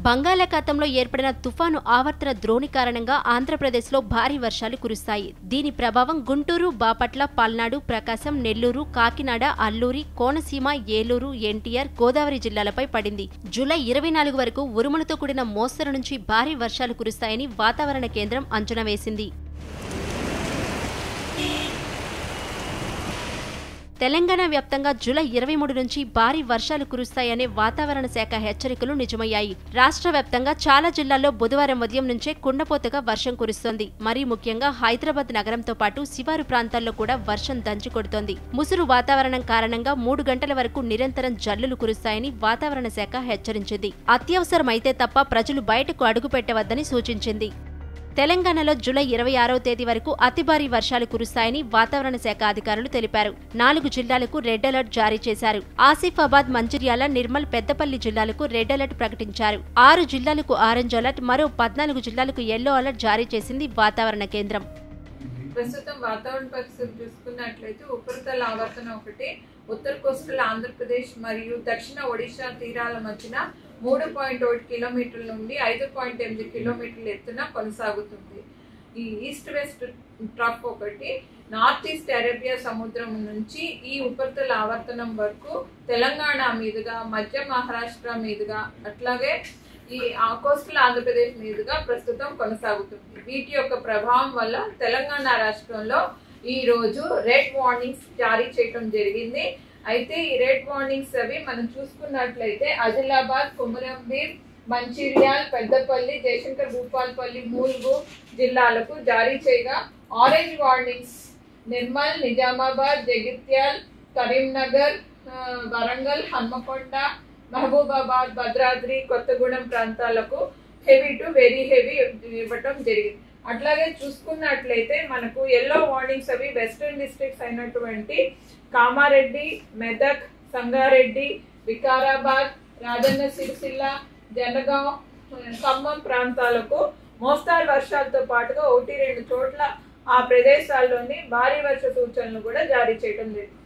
బంగాళాఖాతంలో ఏర్పడిన తుఫాను ఆవర్తన ద్రోణి కారణంగా ఆంధ్రప్రదేశ్లో భారీ వర్షాలు కురుస్తాయి. దీని ప్రభావం గుంటూరు, బాపట్ల, పల్నాడు, ప్రకాశం, నెల్లూరు, కాకినాడ, అల్లూరి, కోనసీమ, ఏలూరు, ఎన్టీఆర్, గోదావరి జిల్లాలపై పడింది. జూలై 24 వరకు ఉరుములతో కూడిన మోస్తరు నుంచి భారీ వర్షాలు కురుస్తాయని వాతావరణ కేంద్రం అంచనా వేసింది. తెలంగాణ వ్యాప్తంగా జూలై 23 నుంచి భారీ వర్షాలు కురుస్తాయనే వాతావరణ శాఖ హెచ్చరికలు నిజమయ్యాయి. రాష్ట్ర వ్యాప్తంగా చాలా జిల్లాల్లో బుధవారం ఉదయం నుంచే కుండపోతగా వర్షం కురుస్తోంది. మరీ ముఖ్యంగా హైదరాబాద్ నగరంతో పాటు శివారు ప్రాంతాల్లో కూడా వర్షం దంచుకొడుతోంది. ముసురు వాతావరణం కారణంగా 3 గంటల వరకు నిరంతరం జల్లులు కురుస్తాయని వాతావరణ శాఖ హెచ్చరించింది. అత్యవసరమైతే తప్ప ప్రజలు బయటకు అడుగు పెట్టవద్దని సూచించింది. తెలంగాణలో జూలై 26వ తేదీ వరకు అతి భారీ వర్షాలు కురుస్తాయని వాతావరణ శాఖ అధికారులు తెలిపారు. 4 జిల్లాలకు రెడ్ అలర్ట్ జారీ చేశారు. ఆసిఫాబాద్, మంచిర్యాల, నిర్మల్, పెద్దపల్లి జిల్లాలకు రెడ్ అలర్ట్ ప్రకటించారు. 6 జిల్లాలకు ఆరెంజ్ అలర్ట్, మరో 14 జిల్లాలకు యెల్లో అలర్ట్ జారీ చేసింది వాతావరణ కేంద్రం. ప్రస్తుతం వాతావరణ పరిస్థితులు చూసుకున్నట్లయితే ఉపరితల ఆవర్తనం ఒకటి ఉత్తర కోస్టల్ ఆంధ్రప్రదేశ్ మరియు దక్షిణ ఒడిశా తీరాల మధ్యన 3.1 కిలోమీటర్ల నుండి 5.8 కిలోమీటర్ల ఎత్తున కొనసాగుతుంది. ఈ ఈస్ట్ వెస్ట్ ట్రఫ్ ఒకటి నార్త్ ఈస్ట్ అరేబియా సముద్రం నుంచి ఈ ఉపరితల ఆవర్తనం వరకు తెలంగాణ మీదుగా, మధ్య మహారాష్ట్ర మీదుగా, అట్లాగే ఈ కోస్టల్ ఆంధ్రప్రదేశ్ మీదుగా ప్రస్తుతం కొనసాగుతుంది. వీటి యొక్క ప్రభావం వల్ల తెలంగాణ రాష్ట్రంలో ఈ రోజు రెడ్ వార్నింగ్స్ జారీ చేయడం జరిగింది. అయితే ఈ రెడ్ వార్నింగ్స్ అవి మనం చూసుకున్నట్లయితే ఆదిలాబాద్, కొమరంభీం, మంచిర్యాల్, పెద్దపల్లి, జయశంకర్ భూపాల్పల్లి, ములుగు జిల్లాలకు జారీ చేయగా ఆరెంజ్ వార్నింగ్స్ నిర్మల్, నిజామాబాద్, జగిత్యాల్, కరీంనగర్, వరంగల్, హన్మకొండ, మహబూబాబాద్, భద్రాద్రి, కొత్తగూడెం ప్రాంతాలకు హెవీ టు వెరీ హెవీ ఇవ్వటం జరిగింది. అట్లాగే చూసుకున్నట్లయితే మనకు ఎల్లో వార్నింగ్స్ అవి వెస్టర్న్ డిస్ట్రిక్ట్స్ అయినటువంటి కామారెడ్డి, మెదక్, సంగారెడ్డి, వికారాబాద్, రాజన్న సిరిసిల్ల, జనగాం, ఖమ్మం ప్రాంతాలకు మోస్తారు వర్షాలతో పాటుగా 1-2 చోట్ల ఆ ప్రదేశాల్లోని భారీ వర్ష సూచనలు కూడా జారీ చేయడం జరిగింది.